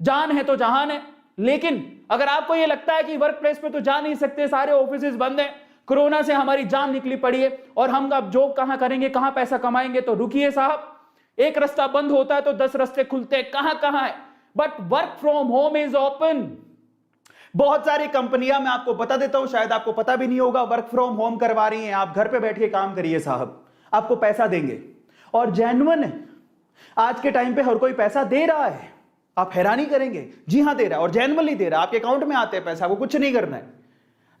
जान है तो जहान है। लेकिन अगर आपको यह लगता है कि वर्क प्लेस पे तो जा नहीं सकते, सारे ऑफिसेज बंद हैं, कोरोना से हमारी जान निकली पड़ी है और हम अब जॉब कहां करेंगे, कहां पैसा कमाएंगे, तो रुकिए साहब, एक रास्ता बंद होता है तो 10 रास्ते खुलते हैं, कहां कहां है। But work from home is open. बहुत सारी कंपनियां, मैं आपको बता देता हूं, शायद आपको पता भी नहीं होगा, वर्क फ्रॉम होम करवा रही हैं। आप घर पे बैठ के काम करिए साहब, आपको पैसा देंगे और जेन्युइन है। आज के टाइम पे हर कोई पैसा दे रहा है, आप हैरानी करेंगे। जी हां, दे रहा है और जेन्युइनली दे रहा है, आपके अकाउंट में आते हैं पैसा, आपको कुछ नहीं करना है।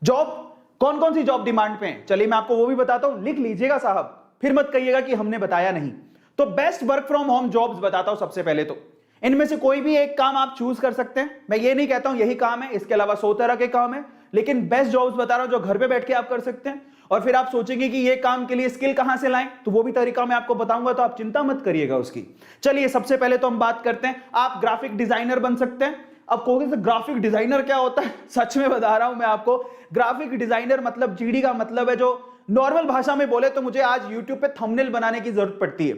जॉब, कौन कौन सी जॉब डिमांड पे है, चलिए मैं आपको वो भी बताता हूं, लिख लीजिएगा साहब, फिर मत कहिएगा कि हमने बताया नहीं। तो best work from home jobs बताता हूं। सबसे पहले तो इनमें से कोई भी एक काम आप चूज कर सकते हैं। मैं ये नहीं कहता हूं यही काम है, इसके अलावा 100 तरह के काम है, लेकिन बेस्ट जॉब्स बता रहा हूं जो घर पे बैठ के आप कर सकते हैं। और फिर आप सोचेंगे कि ये काम के लिए स्किल कहां से लाएं, तो वो भी तरीका मैं आपको बताऊंगा, तो आप चिंता मत करिएगा उसकी। चलिए सबसे पहले तो हम बात करते हैं, आप ग्राफिक डिजाइनर बन सकते हैं। अब कहोगे ग्राफिक डिजाइनर क्या होता है, सच में बता रहा हूं मैं आपको, ग्राफिक डिजाइनर मतलब जीडी का मतलब है, जो नॉर्मल भाषा में बोले तो मुझे आज यूट्यूब पे थंबनेल बनाने की जरूरत पड़ती है।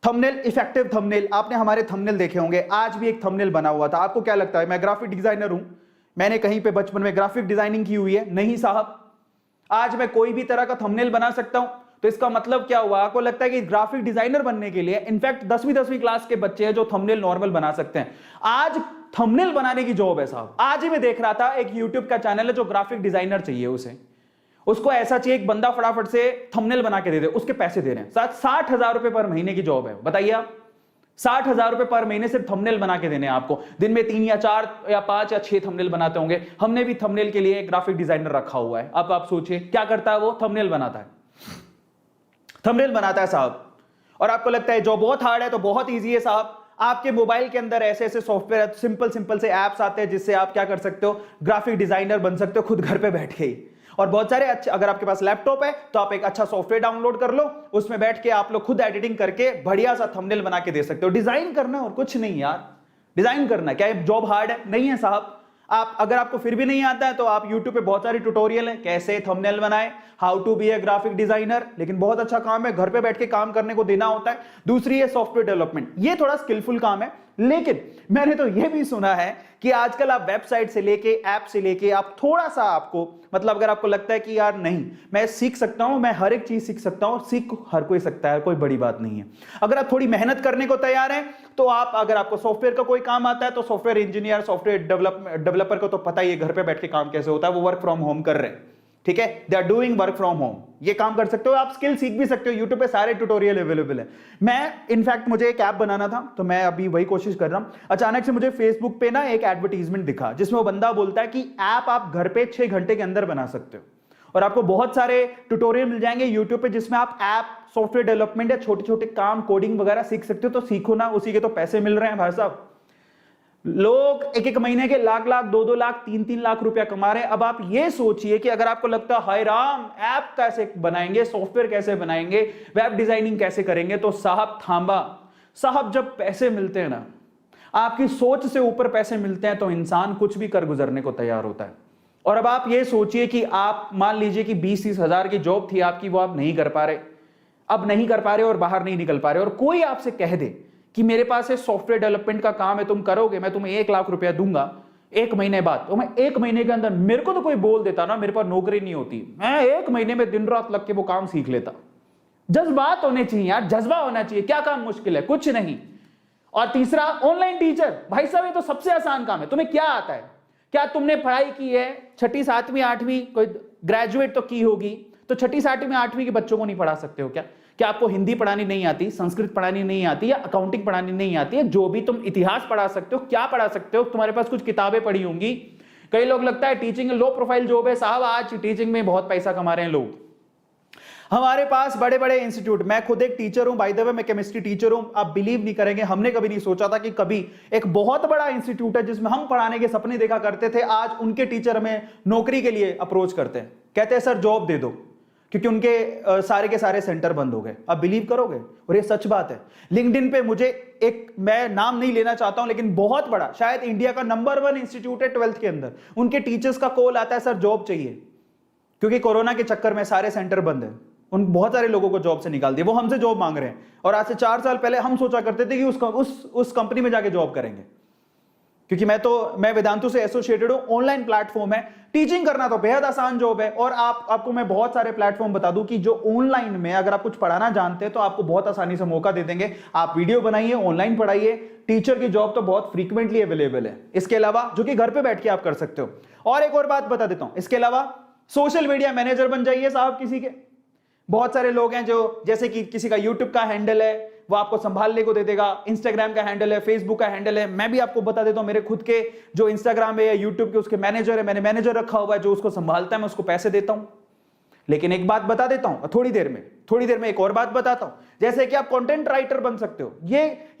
थंबनेल, इफेक्टिव थंबनेल, आपने हमारे थंबनेल देखे होंगे, आज भी एक थंबनेल बना हुआ था। आपको क्या लगता है मैं ग्राफिक डिजाइनर हूं? मैंने कहीं पे बचपन में ग्राफिक डिजाइनिंग की हुई है? नहीं साहब। आज मैं कोई भी तरह का थंबनेल बना सकता हूं। तो इसका मतलब क्या हुआ? आपको लगता है कि ग्राफिक डिजाइनर बनने के लिए, इनफैक्ट 10वीं क्लास के बच्चे हैं जो थंबनेल नॉर्मल बना सकते हैं। आज थंबनेल बनाने की जॉब है साहब। आज ही मैं देख रहा था, एक यूट्यूब का चैनल है जो ग्राफिक डिजाइनर चाहिए उसे, उसको ऐसा चाहिए एक बंदा फटाफट से थंबनेल बना के दे दे, उसके पैसे दे रहे हैं 60,000 रुपए पर महीने की जॉब है। बताइए आप, 60,000 रुपए पर महीने सिर्फ थंबनेल बना के देने हैं आपको। दिन में 3 या 4 या 5 या 6 थंबनेल बनाते होंगे। हमने भी थंबनेल के लिए एक ग्राफिक डिजाइनर रखा हुआ है। अब आप सोचिए क्या करता है वो? थंबनेल बनाता है, थंबनेल बनाता है साहब। और आपको लगता है जॉब बहुत हार्ड है, तो बहुत ईजी है साहब। आपके मोबाइल के अंदर ऐसे ऐसे सॉफ्टवेयर, सिंपल से एप्स आते हैं जिससे आप क्या कर सकते हो, ग्राफिक डिजाइनर बन सकते हो खुद घर पे बैठ के ही। और बहुत सारे अच्छे, अगर आपके पास लैपटॉप है तो आप एक अच्छा सॉफ्टवेयर डाउनलोड कर लो, उसमें बैठ के आप लोग खुद एडिटिंग करके बढ़िया सा थंबनेल बना के दे सकते हो। डिजाइन करना और कुछ नहीं यार, डिजाइन करना। क्या ये जॉब हार्ड है? नहीं है साहब। आप, अगर आपको फिर भी नहीं आता है तो आप YouTube पे बहुत सारी ट्यूटोरियल है, कैसे थंबनेल बनाए, how to be a graphic designer. लेकिन बहुत अच्छा काम है, घर पे बैठ के काम करने को देना होता है। दूसरी है सॉफ्टवेयर डेवलपमेंट, ये थोड़ा स्किलफुल काम है। लेकिन मैंने तो ये भी सुना है कि आजकल आप वेबसाइट से लेके, ऐप से लेके, आप थोड़ा सा आपको, मतलब अगर आपको लगता है कि यार नहीं मैं सीख सकता हूं, मैं हर एक चीज सीख सकता हूं, सीख हर कोई सकता है, कोई बड़ी बात नहीं है। अगर आप थोड़ी मेहनत करने को तैयार हैं तो आप, अगर आपको सॉफ्टवेयर का कोई काम आता है तो सॉफ्टवेयर इंजीनियर, सॉफ्टवेयर डेवलपर को तो पता ही है घर पे बैठ के काम कैसे होता है, वो वर्क फ्रॉम होम कर रहे हैं। ठीक है, they are doing work from home, ये काम कर सकते हो। आप स्किल सीख भी सकते हो, यूट्यूब पे सारे ट्यूटोरियल अवेलेबल है। मैं इनफैक्ट, मुझे एक ऐप बनाना था तो मैं अभी वही कोशिश कर रहा हूं। अचानक से मुझे फेसबुक पे ना एक एडवर्टीजमेंट दिखा जिसमें वो बंदा बोलता है कि ऐप आप घर पे 6 घंटे के अंदर बना सकते हो। और आपको बहुत सारे ट्यूटोरियल मिल जाएंगे यूट्यूब पे जिसमें आप ऐप, सॉफ्टवेयर डेवलपमेंट या छोटे छोटे काम, कोडिंग वगैरह सीख सकते हो। तो सीखो ना, उसी के तो पैसे मिल रहे हैं भाई साहब। लोग एक एक महीने के लाख लाख, 2-2 लाख, 3-3 लाख रुपया कमा रहे हैं। अब आप ये सोचिए कि अगर आपको लगता है हाय राम, ऐप कैसे बनाएंगे, सॉफ्टवेयर कैसे बनाएंगे, वेब डिजाइनिंग कैसे करेंगे, तो साहब थांबा साहब, जब पैसे मिलते हैं ना, आपकी सोच से ऊपर पैसे मिलते हैं, तो इंसान कुछ भी कर गुजरने को तैयार होता है। और अब आप ये सोचिए कि आप, मान लीजिए कि 20-30 हजार की जॉब थी आपकी, वो आप नहीं कर पा रहे, अब नहीं कर पा रहे और बाहर नहीं निकल पा रहे, और कोई आपसे कह दे कि मेरे पास ये सॉफ्टवेयर डेवलपमेंट का काम है, तुम करोगे, मैं तुम्हें 1 लाख रुपया दूंगा 1 महीने बाद, तो मैं 1 महीने के अंदर, मेरे को तो कोई बोल देता ना, मेरे पास नौकरी नहीं होती, मैं 1 महीने में दिन रात लग के वो काम सीख लेता। जज्बात होने चाहिए यार, जज्बा होना चाहिए। क्या काम मुश्किल है? कुछ नहीं। और तीसरा, ऑनलाइन टीचर। भाई साहब ये तो सबसे आसान काम है। तुम्हें क्या आता है? क्या तुमने पढ़ाई की है 6ठी 7वीं 8वीं, कोई ग्रेजुएट तो की होगी, तो 6ठी 7वीं 8वीं के बच्चों को नहीं पढ़ा सकते हो क्या? क्या आपको हिंदी पढ़ानी नहीं आती, संस्कृत पढ़ानी नहीं आती, या अकाउंटिंग पढ़ानी नहीं आती है? जो भी तुम, इतिहास पढ़ा सकते हो, क्या पढ़ा सकते हो? तुम्हारे पास कुछ किताबें पढ़ी होंगी। कई लोग लगता है टीचिंग लो प्रोफाइल जॉब है साहब, आज टीचिंग में बहुत पैसा कमा रहे हैं लोग। हमारे पास बड़े बड़े इंस्टीट्यूट, मैं खुद एक टीचर हूं, बाय द वे मैं केमिस्ट्री टीचर हूं। आप बिलीव नहीं करेंगे, हमने कभी नहीं सोचा था कि कभी एक बहुत बड़ा इंस्टीट्यूट है जिसमें हम पढ़ाने के सपने देखा करते थे, आज उनके टीचर हमें नौकरी के लिए अप्रोच करते हैं, कहते हैं सर जॉब दे दो, क्योंकि उनके सारे के सारे सेंटर बंद हो गए। आप बिलीव करोगे? और ये सच बात है। लिंक्डइन पे मुझे एक, मैं नाम नहीं लेना चाहता हूं, लेकिन बहुत बड़ा, शायद इंडिया का नंबर 1 इंस्टीट्यूट है 12th के अंदर, उनके टीचर्स का कॉल आता है सर जॉब चाहिए, क्योंकि कोरोना के चक्कर में सारे सेंटर बंद है, उन बहुत सारे लोगों को जॉब से निकाल दिया, वो हमसे जॉब मांग रहे हैं। और आज से 4 साल पहले हम सोचा करते थे कि उस कंपनी में जाके जॉब करेंगे। क्योंकि मैं वेदांतु से एसोसिएटेड हूं। ऑनलाइन प्लेटफॉर्म है, टीचिंग करना तो बेहद आसान जॉब है। और आपको मैं बहुत सारे प्लेटफॉर्म बता दूं कि जो ऑनलाइन में अगर आप कुछ पढ़ाना जानते हैं तो आपको बहुत आसानी से मौका दे देंगे। आप वीडियो बनाइए, ऑनलाइन पढ़ाइए, टीचर की जॉब तो बहुत फ्रीक्वेंटली अवेलेबल है। इसके अलावा जो कि घर पे बैठ के आप कर सकते हो। और एक और बात बता देता हूं, इसके अलावा सोशल मीडिया मैनेजर बन जाइए साहब किसी के। बहुत सारे लोग हैं जो, जैसे कि किसी का यूट्यूब का हैंडल है वो आपको संभालने को दे देगा, इंस्टाग्राम का हैंडल है, फेसबुक का हैंडल है। मैं भी आपको बता देता हूं, मेरे खुद के जो इंस्टाग्राम है या यूट्यूब के उसके मैनेजर है, मैंने मैनेजर रखा हुआ है जो उसको संभालता है, मैं उसको पैसे देता हूं। लेकिन एक बात बता देता हूं, थोड़ी देर में एक और बात बताता हूं, जैसे कि आप कंटेंट राइटर बन सकते हो।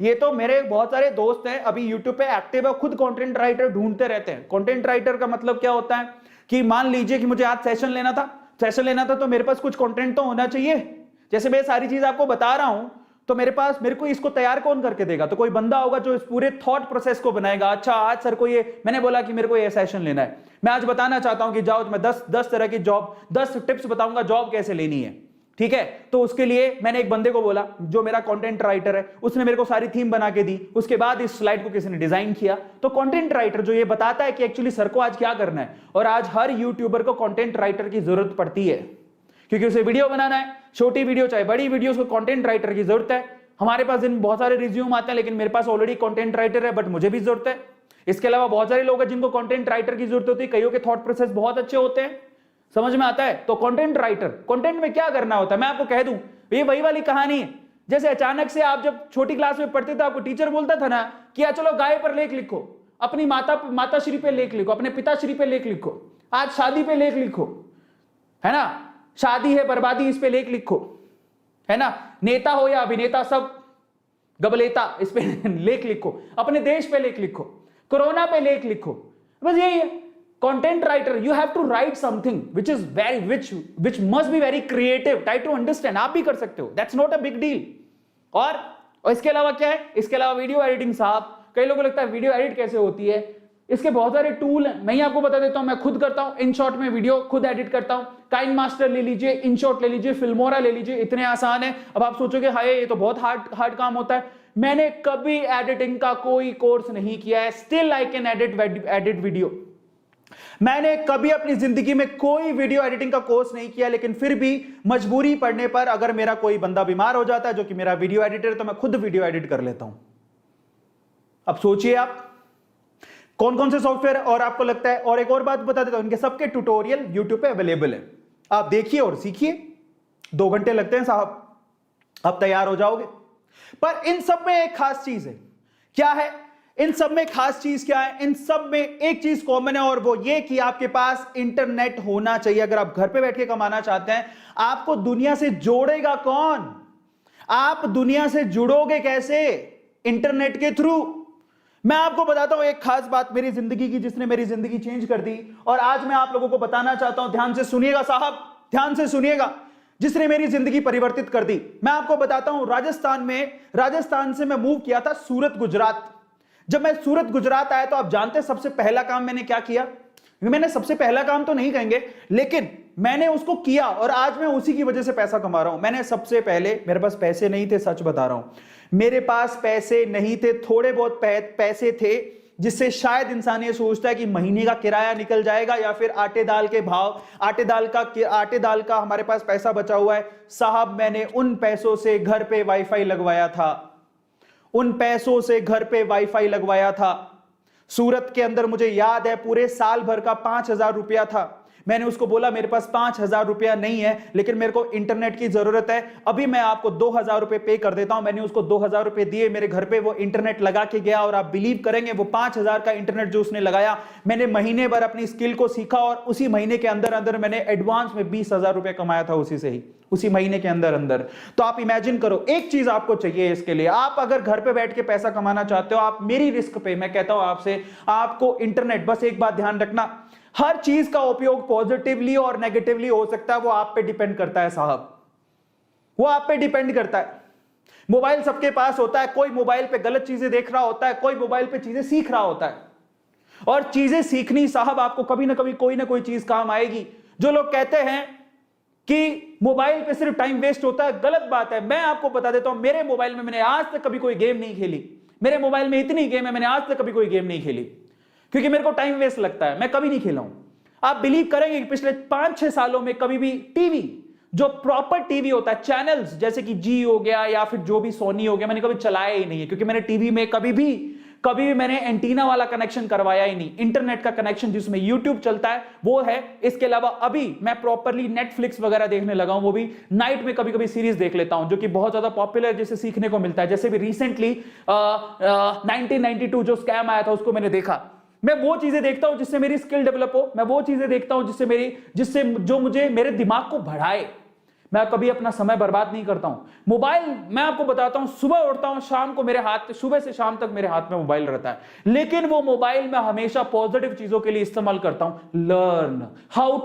ये तो मेरे बहुत सारे दोस्त हैं अभी यूट्यूब पे एक्टिव है, खुद कंटेंट राइटर ढूंढते रहते हैं। कंटेंट राइटर का मतलब क्या होता है कि मान लीजिए कि मुझे आज सेशन लेना था तो मेरे पास कुछ कंटेंट तो होना चाहिए। जैसे मैं सारी चीज आपको बता रहा हूं तो मेरे को इसको तैयार कौन करके देगा? तो कोई बंदा होगा जो इस पूरे थॉट प्रोसेस को बनाएगा। अच्छा आज सर को मैंने बोला कि मेरे को ये सेशन लेना है, मैं आज बताना चाहता हूं कि जाओ मैं 10 तरह की जॉब, 10 टिप्स बताऊंगा जॉब कैसे लेनी है, ठीक है? तो उसके लिए मैंने एक बंदे को बोला जो मेरा कंटेंट राइटर है, उसने मेरे को सारी थीम बना के दी, उसके बाद इस स्लाइड को किसी ने डिजाइन किया। तो कंटेंट राइटर जो ये बताता है कि एक्चुअली सर को आज क्या करना है। और आज हर यूट्यूबर को कंटेंट राइटर की जरूरत पड़ती है, क्योंकि उसे वीडियो बनाना है, छोटी वीडियो चाहे बड़ी वीडियो, उसको कंटेंट राइटर की जरूरत है। हमारे पास दिन बहुत सारे रिज्यूम आते हैं, लेकिन मेरे पास ऑलरेडी कंटेंट राइटर है, बट मुझे भी जरूरत है। इसके अलावा बहुत सारे लोग हैं जिनको कंटेंट राइटर की जरूरत होती है, कईयों के थॉट प्रोसेस बहुत अच्छे होते हैं, समझ में आता है। तो कंटेंट राइटर, कंटेंट में क्या करना होता है मैं आपको कह दूं, ये वही वाली कहानी है। जैसे अचानक से आप जब छोटी क्लास में पढ़ते थे, आपको टीचर बोलता था ना कि चलो गाय पर लेख लिखो, अपनी माताश्री पे लेख लिखो, अपने पिताश्री पे लेख लिखो, आज शादी पे लेख लिखो, है ना, शादी है बर्बादी इस पे लेख लिखो, है ना, नेता हो या अभिनेता सब गबलेता इस पे लेख लिखो, अपने देश पे लेख लिखो, कोरोना पे लेख लिखो, बस यही है। Content writer, you have to write something which must be very creative, try to understand। आप भी कर सकते हो, that's not a big deal. और इसके अलावा क्या है, इसके अलावा वीडियो एडिटिंग साहब, कई लोगों को लगता है वीडियो एडिट कैसे होती है, इसके बहुत सारे टूल हैं, मैं ही आपको बता देता हूं। मैं खुद करता हूं, InShot में वीडियो खुद एडिट करता हूं। काइन मास्टर ले लीजिए, InShot ले लीजिए, फिल्मोरा ले लीजिए, इतने आसान है। अब आप सोचोगे हाय ये तो बहुत हार्ड काम होता है। मैंने कभी एडिटिंग का कोई कोर्स नहीं किया है, still I can edit video. मैंने कभी अपनी जिंदगी में कोई वीडियो एडिटिंग का कोर्स नहीं किया, लेकिन फिर भी मजबूरी पड़ने पर अगर मेरा कोई बंदा बीमार हो जाता है जो कि मेरा वीडियो एडिटर है, तो मैं खुद वीडियो एडिट कर लेता हूं। अब सोचिए आप कौन कौन से सॉफ्टवेयर, और आपको लगता है, और एक और बात बता देता हूं, इनके सबके ट्यूटोरियल यूट्यूब पे अवेलेबल है, आप देखिए और सीखिए। 2 घंटे लगते हैं साहब, आप तैयार हो जाओगे। पर इन सब में एक खास चीज है, क्या है इन सब में खास चीज क्या है? इन सब में एक चीज कॉमन है, और वो ये कि आपके पास इंटरनेट होना चाहिए। अगर आप घर पे बैठ के कमाना चाहते हैं, आपको दुनिया से जोड़ेगा कौन? आप दुनिया से जुड़ोगे कैसे? इंटरनेट के थ्रू। मैं आपको बताता हूं एक खास बात मेरी जिंदगी की, जिसने मेरी जिंदगी चेंज कर दी, और आज मैं आप लोगों को बताना चाहता हूं। ध्यान से सुनिएगा साहब, ध्यान से सुनिएगा, जिसने मेरी जिंदगी परिवर्तित कर दी। मैं आपको बताता हूं, राजस्थान से मैं मूव किया था सूरत, गुजरात। जब मैं सूरत, गुजरात आया तो आप जानते हैं सबसे पहला काम मैंने क्या किया? मैंने सबसे पहला काम तो नहीं कहेंगे, लेकिन मैंने उसको किया, और आज मैं उसी की वजह से पैसा कमा रहा हूं। मैंने सबसे पहले, मेरे पास पैसे नहीं थे, सच बता रहा हूं, मेरे पास पैसे नहीं थे, थोड़े बहुत पैसे थे, जिससे शायद इंसान ये सोचता है कि महीने का किराया निकल जाएगा, या फिर आटे दाल के भाव, आटे दाल का हमारे पास पैसा बचा हुआ है। साहब मैंने उन पैसों से घर पे वाईफाई लगवाया था, उन पैसों से घर पे वाईफाई लगवाया था। सूरत के अंदर मुझे याद है पूरे साल भर का 5,000 रुपया था। मैंने उसको बोला मेरे पास 5,000 रुपया नहीं है, लेकिन मेरे को इंटरनेट की जरूरत है, अभी मैं आपको 2,000 रुपए पे कर देता हूं। मैंने उसको 2,000 रुपए दिए, मेरे घर पे वो इंटरनेट लगा के गया, और आप बिलीव करेंगे वो 5,000 का इंटरनेट जो उसने लगाया, मैंने महीने भर अपनी स्किल को सीखा, और उसी महीने के अंदर अंदर मैंने एडवांस में 20,000 रुपए कमाया था उसी से ही, उसी महीने के अंदर अंदर। तो आप इमेजिन करो, एक चीज आपको चाहिए इसके लिए, आप अगर घर पे बैठ के पैसा कमाना चाहते हो, आप मेरी रिस्क पे, मैं कहता हूं आपसे, आपको इंटरनेट, बस एक बात ध्यान रखना, हर चीज का उपयोग पॉजिटिवली और नेगेटिवली हो सकता है, वो आप पे डिपेंड करता है साहब, वो आप पे डिपेंड करता है। मोबाइल सबके पास होता है, कोई मोबाइल पे गलत चीजें देख रहा होता है, कोई मोबाइल पे चीजें सीख रहा होता है, और चीजें सीखनी साहब आपको कभी ना कभी कोई ना कोई चीज काम आएगी। जो लोग कहते हैं कि मोबाइल पे सिर्फ टाइम वेस्ट होता है, गलत बात है। मैं आपको बता देता हूं, मेरे मोबाइल में मैंने आज तक कभी कोई गेम नहीं खेली, मेरे मोबाइल में इतनी गेम है, मैंने आज तक कभी कोई गेम नहीं खेली। क्योंकि मेरे को टाइम वेस्ट लगता है, मैं कभी नहीं खेला हूं। आप बिलीव करेंगे कि पिछले 5-6 सालों में कभी भी टीवी, जो प्रॉपर टीवी होता है, चैनल्स जैसे कि जी हो गया या फिर जो भी सोनी हो गया, मैंने कभी चलाया ही नहीं है, क्योंकि मैंने टीवी में कभी भी मैंने एंटीना वाला कनेक्शन करवाया ही नहीं। इंटरनेट का कनेक्शन जिसमें यूट्यूब चलता है वो है। इसके अलावा अभी मैं प्रॉपरली नेटफ्लिक्स वगैरह देखने लगा हूं, वो भी नाइट में कभी कभी सीरीज देख लेता हूं, जो कि बहुत ज्यादा पॉपुलर, जिससे सीखने को मिलता है। जैसे भी रिसेंटली 1992 जो स्कैम आया था उसको मैंने देखा। मैं वो चीजें देखता हूं जिससे मेरी स्किल डेवलप हो, मैं वो चीजें देखता हूं जिससे जो मुझे मेरे दिमाग को बढ़ाए। मैं कभी अपना समय बर्बाद नहीं करता हूं। मोबाइल, मैं आपको बताता हूं, सुबह उठता हूं, शाम को मेरे हाथ, सुबह से शाम तक मेरे हाथ में मोबाइल रहता है, लेकिन वो मोबाइल मैं हमेशा पॉजिटिव चीजों के लिए इस्तेमाल करता हूं। Learn how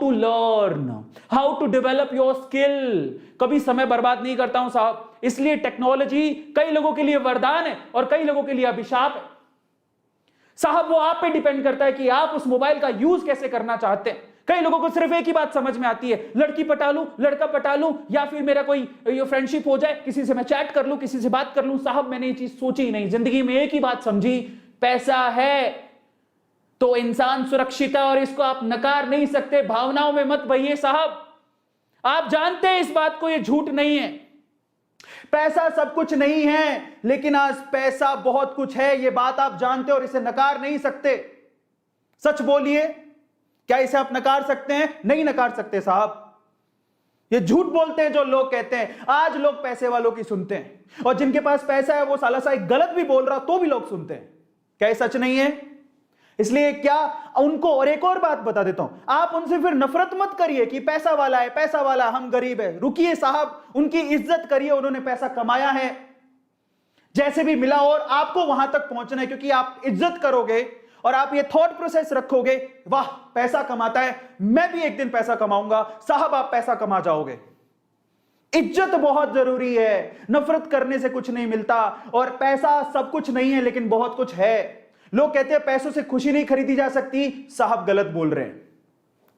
to develop your skill. कभी समय बर्बाद नहीं करता हूं साहब। इसलिए टेक्नोलॉजी कई लोगों के लिए वरदान है और कई लोगों के लिए अभिशाप है साहब। वो आप पे डिपेंड करता है कि आप उस मोबाइल का यूज कैसे करना चाहते हैं। कई लोगों को सिर्फ एक ही बात समझ में आती है, लड़की पटा लूं, लड़का पटा लूं, या फिर मेरा कोई फ्रेंडशिप हो जाए, किसी से मैं चैट कर लूं, किसी से बात कर लूं। साहब मैंने ये चीज सोची ही नहीं, जिंदगी में एक ही बात समझी, पैसा है तो इंसान सुरक्षित है और इसको आप नकार नहीं सकते। भावनाओं में मत बहिए साहब, आप जानते हैं इस बात को, ये झूठ नहीं है। पैसा सब कुछ नहीं है, लेकिन आज पैसा बहुत कुछ है, ये बात आप जानते और इसे नकार नहीं सकते। सच बोलिए, क्या इसे आप नकार सकते हैं? नहीं नकार सकते साहब। ये झूठ बोलते हैं जो लोग कहते हैं। आज लोग पैसे वालों की सुनते हैं, और जिनके पास पैसा है वो साला सा एक गलत भी बोल रहा तो भी लोग सुनते हैं। क्या ये सच नहीं है? इसलिए क्या उनको, और एक और बात बता देता हूं, आप उनसे फिर नफरत मत करिए कि पैसा वाला है, पैसा वाला, हम गरीब है। रुकिए साहब, उनकी इज्जत करिए, उन्होंने पैसा कमाया है, जैसे भी मिला, और आपको वहां तक पहुंचना है। क्योंकि आप इज्जत करोगे और आप ये थॉट प्रोसेस रखोगे, वाह पैसा कमाता है, मैं भी एक दिन पैसा कमाऊंगा, साहब आप पैसा कमा जाओगे। इज्जत बहुत जरूरी है, नफरत करने से कुछ नहीं मिलता। और पैसा सब कुछ नहीं है, लेकिन बहुत कुछ है। लोग कहते हैं पैसों से खुशी नहीं खरीदी जा सकती, साहब गलत बोल रहे हैं,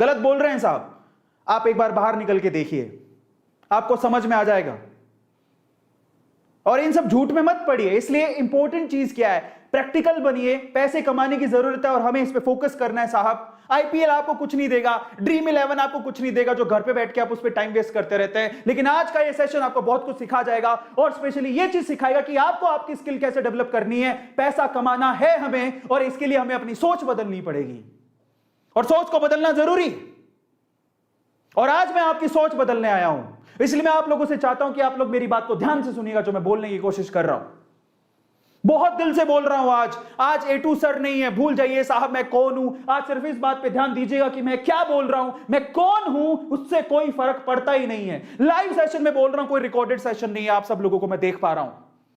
गलत बोल रहे हैं साहब। आप एक बार बाहर निकल के देखिए, आपको समझ में आ जाएगा। और इन सब झूठ में मत पड़िए। इसलिए इंपॉर्टेंट चीज क्या है, प्रैक्टिकल बनिए। पैसे कमाने की जरूरत है और हमें इस पे फोकस करना है साहब। आईपीएल आपको कुछ नहीं देगा, ड्रीम 11 आपको कुछ नहीं देगा, जो घर पे बैठ के आप उस पे टाइम वेस्ट करते रहते हैं। लेकिन आज का ये सेशन आपको बहुत कुछ सिखा जाएगा, और स्पेशली ये चीज सिखाएगा कि आपको आपकी स्किल कैसे डेवलप करनी है। पैसा कमाना है हमें, और इसके लिए हमें अपनी सोच बदलनी पड़ेगी, और सोच को बदलना जरूरी। और आज मैं आपकी सोच बदलने आया हूं, इसलिए मैं आप लोगों से चाहता हूं कि आप लोग मेरी बात को ध्यान से सुनिएगा, जो मैं बोलने की कोशिश कर रहा हूं। बहुत दिल से बोल रहा हूं आज A2 सर नहीं है, भूल जाइए साहब मैं कौन हूं। आज सिर्फ इस बात पे ध्यान दीजिएगा कि मैं क्या बोल रहा हूं, मैं कौन हूं, उससे कोई फर्क पड़ता ही नहीं है। लाइव सेशन में बोल रहा हूं, कोई रिकॉर्डेड सेशन नहीं है। आप सब लोगों को मैं देख पा रहा हूं।